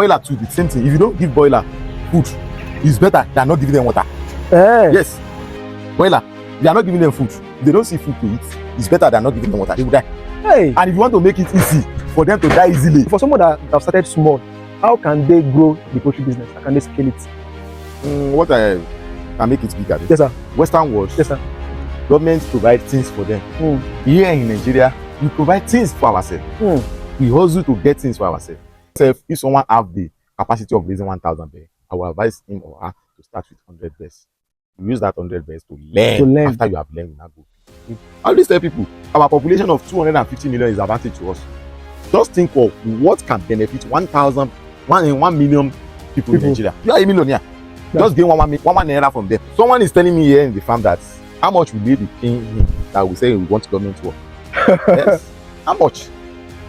Boiler too, the same thing. If you don't give boiler food, it's better than not giving them water. Yes. Boiler, you are not giving them food. If they don't see food to eat, it's better than not giving them water. They will die. Hey. And if you want to make it easy for them to die easily, For someone that have started small, how can they grow the poultry business? How can they scale it? what I can make it bigger. Yes, sir. Western world, Yes, sir. government provide things for them. Here in Nigeria, we provide things for ourselves. We hustle to get things for ourselves. So if someone have the capacity of raising 1,000 birds, I will advise him or her to start with 100 birds. You use that 100 birds to learn. After you have learned, you now go. I always tell people, our population of 250 million is advantage to us. Just think of what can benefit 1 million people in Nigeria. You are a millionaire. Yeah. Just gain one naira from them. Someone is telling me here in the farm that how much will they be paying him that we say we want government work. Yes. How much?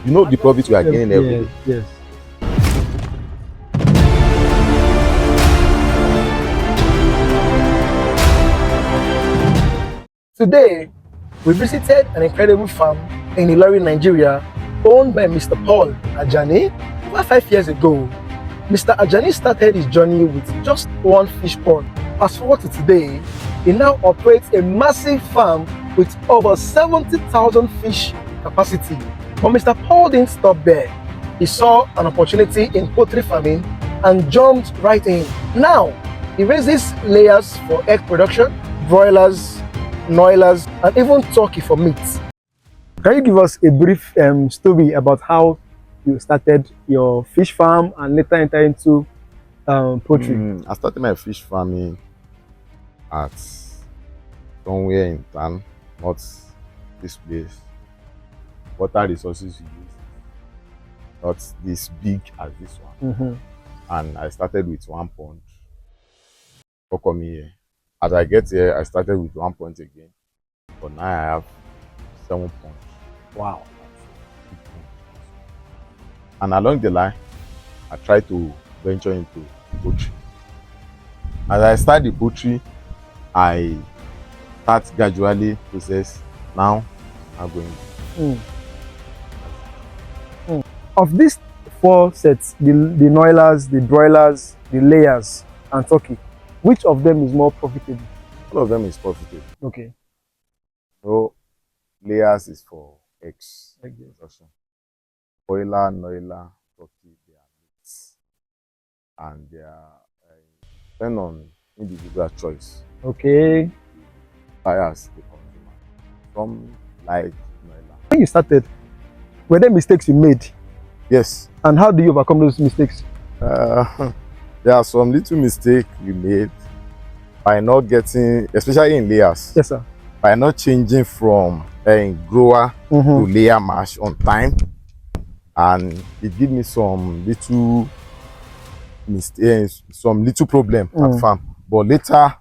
You know the profit we are gaining every day. Yes. Today, we visited an incredible farm in Ilorin, Nigeria, owned by Mr. Paul Ajani. Over 5 years ago, Mr. Ajani started his journey with just one fish pond. Fast forward to today, he now operates a massive farm with over 70,000 fish capacity. But Mr. Paul didn't stop there. He saw an opportunity in poultry farming and jumped right in. Now, he raises layers for egg production, broilers, noilers, and even turkey for meat. Can you give us a brief story about how you started your fish farm and later enter into poultry? I started my fish farming at somewhere in town, not this place. Water resources we use, not this big as this one. And I started with 1 pond. For coming here, as I get here, I started with 1 pond again, but now I have 7 ponds. Wow. And along the line, I try to venture into poultry. As I start the poultry, I start gradually process. Now I'm going. Of these 4 sets, the noilers, the broilers, the layers, and turkey, which of them is more profitable? All of them is profitable. Okay. So layers is for eggs production. Broiler, noiler, turkey, they are meats, and they are depend on individual choice. Okay. Buyers, the consumer. Some like noiler. When you started, were there mistakes you made? Yes. And how do you overcome those mistakes? There are some little mistakes we made by not getting, especially in layers. Yes, sir. By not changing from grower to layer mash on time, and it gave me some little mistakes, some little problem at farm. But later,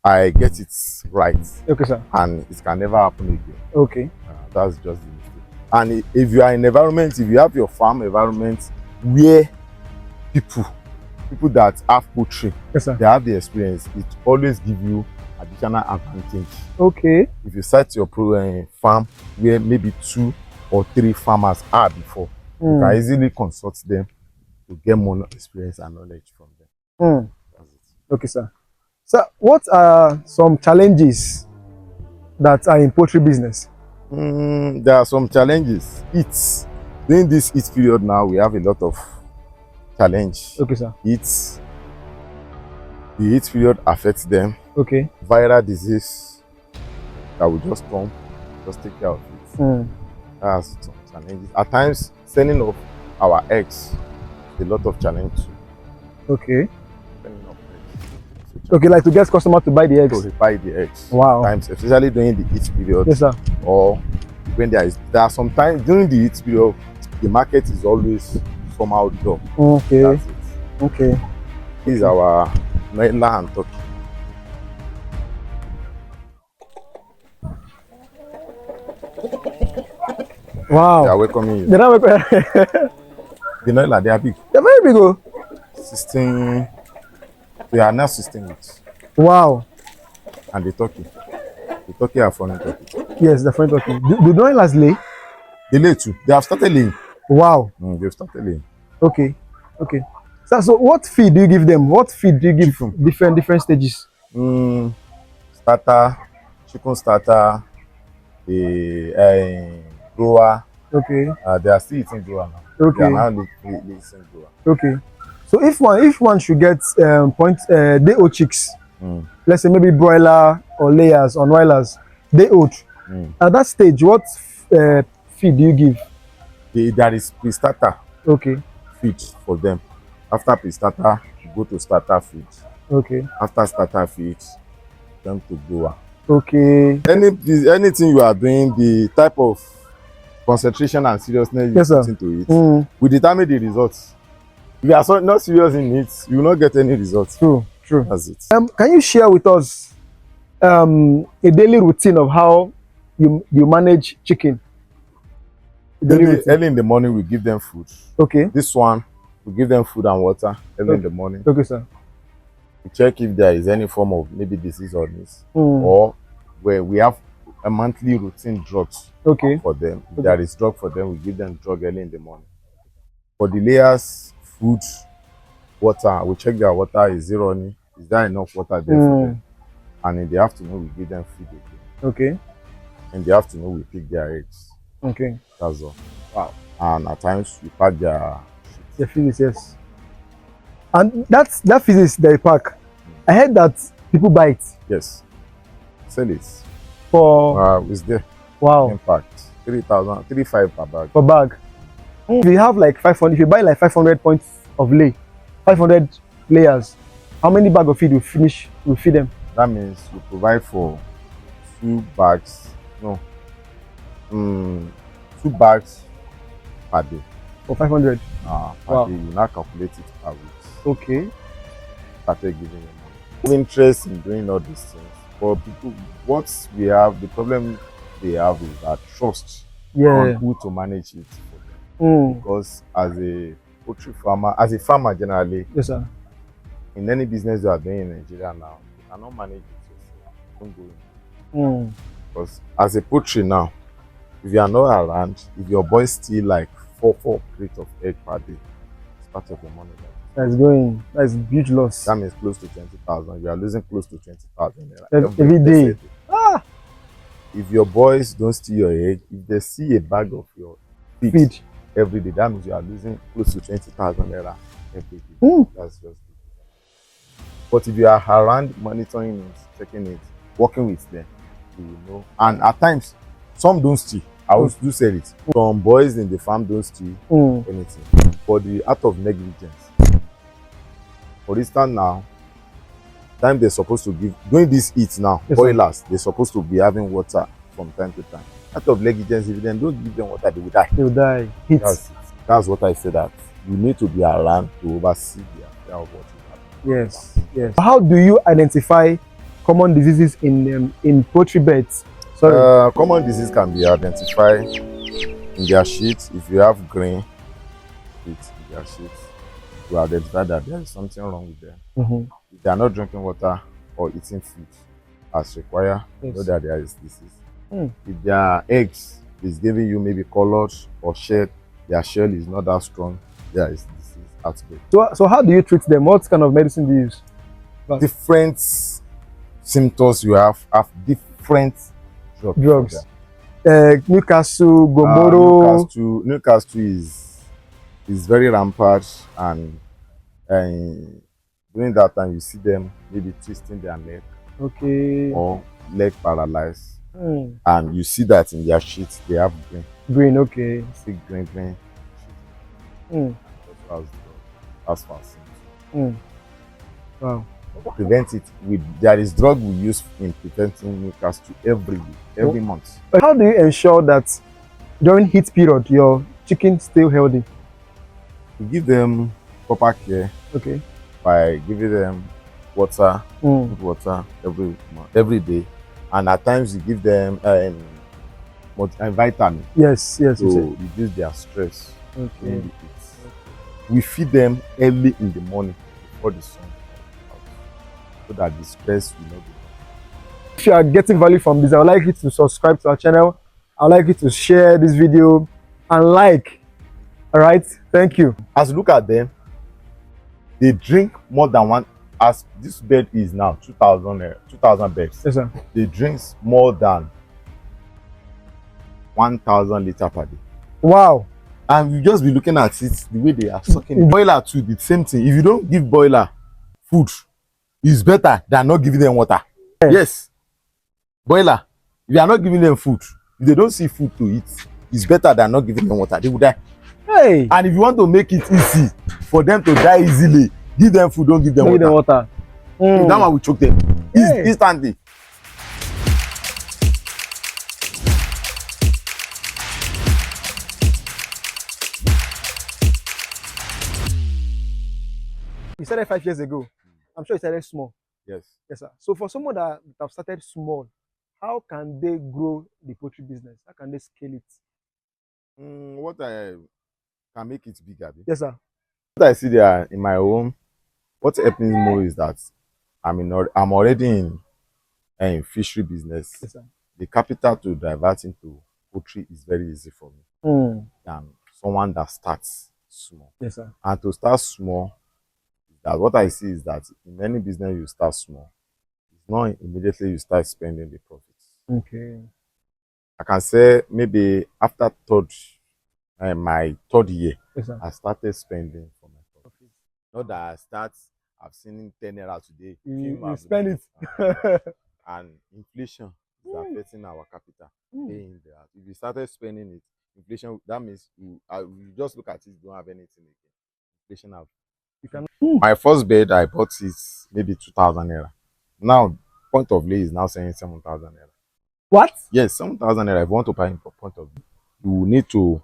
I get it right. Okay, sir. And it can never happen again. Okay. That's just the mistake. And if you are in environment, if you have your farm environment where people that have poultry, yes, sir, they have the experience, it always gives you additional advantage. Okay. If you start your farm where maybe 2 or 3 farmers are before, you can easily consult them to get more experience and knowledge from them. That's it. Okay, sir. So, what are some challenges that are in poultry business? There are some challenges. During this heat period now, we have a lot of challenge. Okay, sir. The heat period affects them. Okay. Viral disease that will just come, just take care of it. That's some challenges. At times, sending off our eggs, a lot of challenge too. Okay. Sending off eggs. Okay, like to get customer to buy the eggs. To buy the eggs. Wow. Times, especially during the heat period. Yes, sir. Or when there are some times during the heat period, the market is always somehow dull. Okay. That's it. Okay. This is our noiler and turkey. Wow. They are welcoming you. They're not The noiler, they are big. They're very big, oh. 16. They are now 16 weeks. Wow. And the turkey are foreign turkey. Yes, the foreign turkey. The noilers lay? They lay too. They have started laying. Wow. They've started laying. Okay. Okay. So what feed do you give them? What feed do you give different stages? Starter, chicken starter, the grower. Okay. They are still eating grower now. Okay. They are now eating grower. Okay. So if one should get day old chicks, let's say maybe broiler or layers or broilers, day old. At that stage, what feed do you give? There is pre-starter Okay. feed for them. After pre-starter, you go to starter feed. Okay. After starter feed, them to grower. Okay. Anything you are doing, the type of concentration and seriousness you put into it will determine the results. If you are not serious in it, you will not get any results. True. That's it. Can you share with us a daily routine of how you manage chicken? Early in the morning, we give them food. Okay. This one, we give them food and water early in the morning. Okay, sir. We check if there is any form of maybe disease or this, or where we have a monthly routine drugs for them. If there is drug for them, we give them drug early in the morning. For the layers, food, water, we check their water is zero. Is there enough water there for them? And in the afternoon, we give them feed again. Okay. In the afternoon, we pick their eggs. Okay. That's all. Wow. And at times, we pack their feeds, yes. And that feeds they pack. I heard that people buy it. Yes. Sell it. For it's there. Wow. Impact 3,000, 3,500 per bag. Per bag. If you have like 500, if you buy like 500 points of lay, 500 layers, how many bags of feed will feed them? That means you provide for 2 bags, no, 2 bags per day. For 500? Per day. You now calculate it per week. Okay. Started giving them money. Interest in doing all these things. For people, what we have, the problem they have is that trust on who to manage it for them. Because as a poultry farmer, as a farmer generally, yes, sir, in any business you are doing in Nigeria now, you cannot manage it yourself. Don't go in. Because as a poultry now, if you are not around, if your boys steal like 4 crates of egg per day, it's part of your money. That's huge loss. That means close to 20,000. You are losing close to 20,000 every day. If your boys don't steal your egg, if they see a bag of your feed every day, that means you are losing close to 20,000 naira every day. That's just it. But if you are around monitoring it, checking it, working with them, you will know. And at times, some don't steal. I will do say it. Some boys in the farm don't steal anything. For the act of negligence. For instance, now, time they're supposed to give, doing this heat now, boilers, they're supposed to be having water from time to time. Out of negligence, if they don't give them water, they will die. They will die. Heat. That's what I said, that you need to be around to oversee the affair of what is happening. Yes. How do you identify common diseases in poultry beds? Common disease can be identified in their sheets. If you have green in their sheets, you identify that there is something wrong with them. If they are not drinking water or eating food as required, you know that there is disease. If their eggs is giving you maybe colored or shell, their shell is not that strong, there is disease outbreak. So how do you treat them? What kind of medicine do you use? Different symptoms you have different drugs. Newcastle, Gomoro. Newcastle is very rampant, and during that time you see them maybe twisting their neck, or leg paralyzed, and you see that in their sheets they have green. Okay. See green. That's fascinating. Wow. Prevent it there is drug we use in preventing Newcastle every month. How do you ensure that during heat period your chicken stay healthy? We give them proper care. By giving them water, good water every day, and at times you give them vitamin. Yes. To reduce their stress. We feed them early in the morning before the sun, so that the stress will not be. If you are getting value from this, I would like you to subscribe to our channel. I would like you to share this video and like. All right, thank you. As you look at them, They drink more than one. As this bed is now 2,000 beds. Yes, sir. They drink more than 1,000 liters per day. Wow. And you just be looking at it the way they are sucking. Boiler too, the same thing. If you don't give boiler food, it's better than not giving them water. Yes. Boiler, if you are not giving them food, if they don't see food to eat, it's better than not giving them water. They will die. Hey. And if you want to make it easy for them to die easily, give them food, don't give them water. That one will choke them instantly. You started 5 years ago. I'm sure you started small. Yes. Yes, sir. So for someone that have started small, how can they grow the poultry business? How can they scale it? What I can make it bigger. Yes, sir. What I see there in my home, what helps me more is that I'm already in fishery business. Yes, sir. The capital to divert into poultry is very easy for me than someone that starts small. Yes, sir. And to start small, that what I see is that in any business you start small, it's not immediately you start spending the profits. Okay. I can say maybe after my third year, Yes, sir. I started spending for my profits. Not that I've seen 10 naira today. You spend it. And inflation is affecting our capital. Paying that. If you started spending it, inflation, that means you just look at it, you don't have anything again. Inflation have. My first bed, I bought it maybe 2,000 naira. Now, point of lay is now saying 7,000 naira. What? Yes, 7,000 naira. If you want to buy in point of view, you need to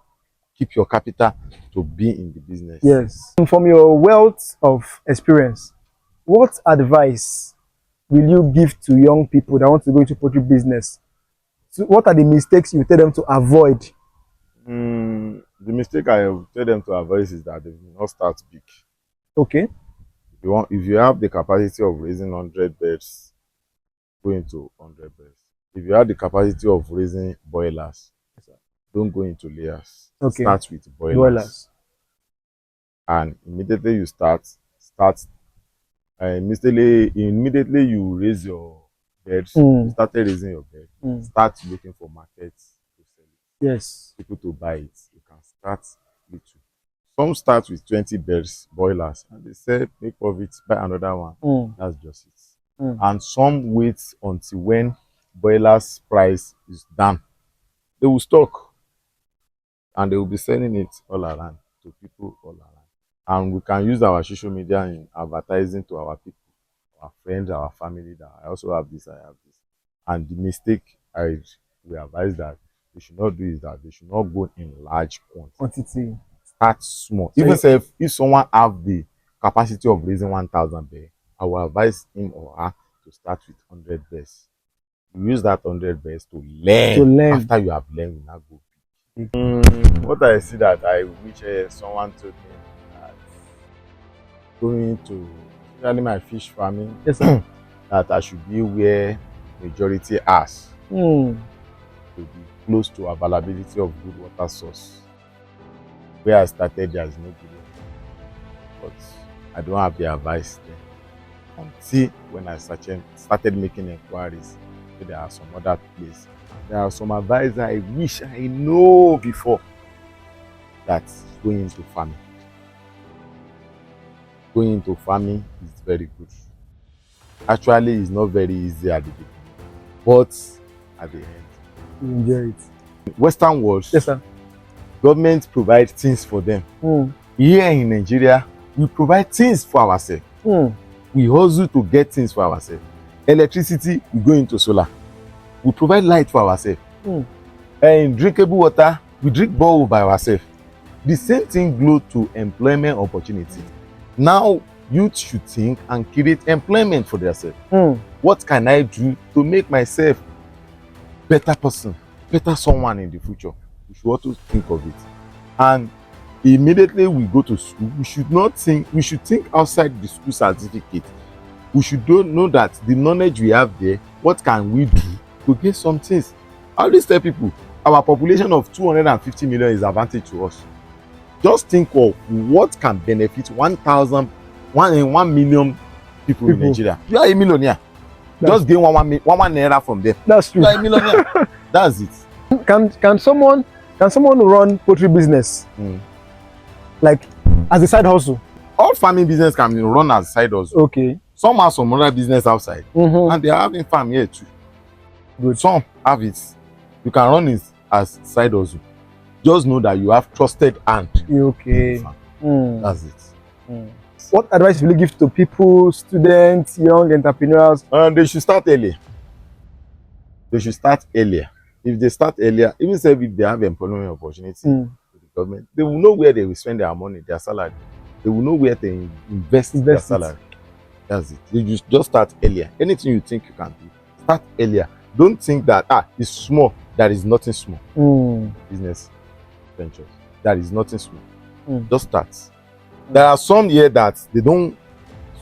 keep your capital to be in the business. Yes. From your wealth of experience, what advice will you give to young people that want to go into poultry business? So what are the mistakes you tell them to avoid? The mistake I tell them to avoid is that they will not start big. Okay. If you have the capacity of raising 100 birds, go into 100 birds. If you have the capacity of raising boilers, don't go into layers. Okay. Start with boilers. And immediately you immediately you raise your birds, you started raising your bird, start looking for markets to sell it. Yes. People to buy it. You can start little. Some start with 20 birds, boilers, and they say make profit, buy another one. That's just it. And some wait until when boilers price is down. They will stock and they will be selling it all around to people all around. And we can use our social media in advertising to our people, our friends, our family, that I also have this, I have this. And the mistake we advise that they should not do is that they should not go in large quantity. Start small. So even if someone have the capacity of raising 1,000 birds, I will advise him or her to start with 100 birds. You use that 100 birds to learn. After you have learned, you now go big. What I see that I wish someone told me that going to, especially my fish farming, yes, sir. that I should be where majority has to be close to availability of good water source. Where I started, there is no good water, but I don't have the advice there until when I started making inquiries. So there are some other places. There are some advice I wish I know before that going into farming. Going into farming is very good. Actually, it's not very easy at the beginning, but at the end, you enjoy it. Western world, yes, sir. Government provide things for them. Here in Nigeria, we provide things for ourselves. We hustle to get things for ourselves. Electricity, we go into solar. We provide light for ourselves. And drinkable water, we drink borehole by ourselves. The same thing goes to employment opportunity. Now, youth should think and create employment for themselves. What can I do to make myself better person, better someone in the future? We should also think of it. And immediately we go to school, we should think outside the school certificate. We should know that the knowledge we have there, what can we do to get some things? I always tell people, our population of 250 million is advantage to us. Just think of what can benefit 1,000 1 million people in Nigeria. You are a millionaire. Just gain one naira from them. That's true. You are a millionaire. That's it. Can someone run poultry business like as a side hustle? All farming business can be run as side hustle. Okay. Some have some other business outside, and they are having farm here too. Good. Some have it. You can run it as side hustle. Just know that you have trusted hand. Okay. That's it. What advice will you give to people, students, young entrepreneurs? They should start early. They should start earlier. If they start earlier, even if they have employment opportunity to the government, they will know where they will spend their money, their salary. They will know where they invest their salary. That's it. You just start earlier. Anything you think you can do, start earlier. Don't think that it's small. There is nothing small. Business ventures. There is nothing small. Just start. There are some here that they don't.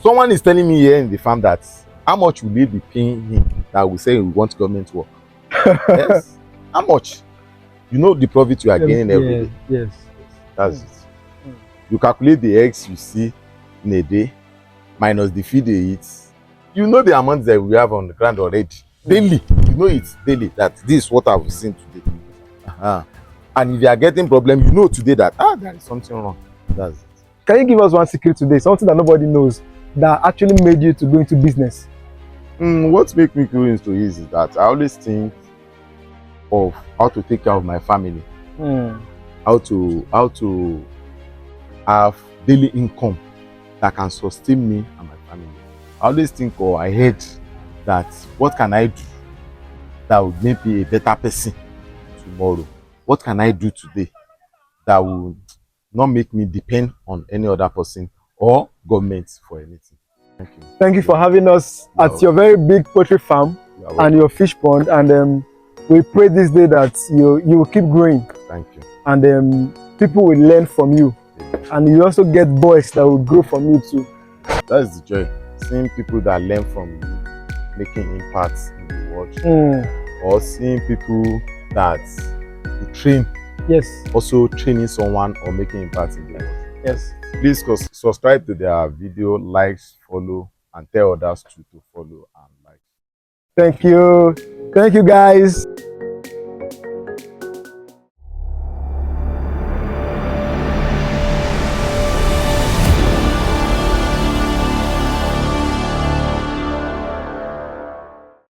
Someone is telling me here in the farm that how much will they be paying him that will say we want government work? Yes. How much? You know the profit you are gaining every day. Yes. That's it. You calculate the eggs you see in a day minus the feed they eat. You know the amount that we have on the ground already. Daily. You know it daily that this is what I've seen today. And if you are getting problem, you know today that there is something wrong. That's it. Can you give us one secret today? Something that nobody knows that actually made you to go into business? What makes me go into it is that I always think of how to take care of my family, how to have daily income that can sustain me and my family. I always think ahead that what can I do that would make me a better person tomorrow? What can I do today that will not make me depend on any other person or government for anything? Thank you. Thank you for having us at your very big poultry farm and your fish pond, and we pray this day that you will keep growing. Thank you. And people will learn from you, and you also get boys that will grow from you too. That's the joy, seeing people that learn from you making impacts in the world, or seeing people that you train, also training someone or making impacts in the world. Yes. Please subscribe to their video, likes, follow, and tell others to follow and like. Thank you guys.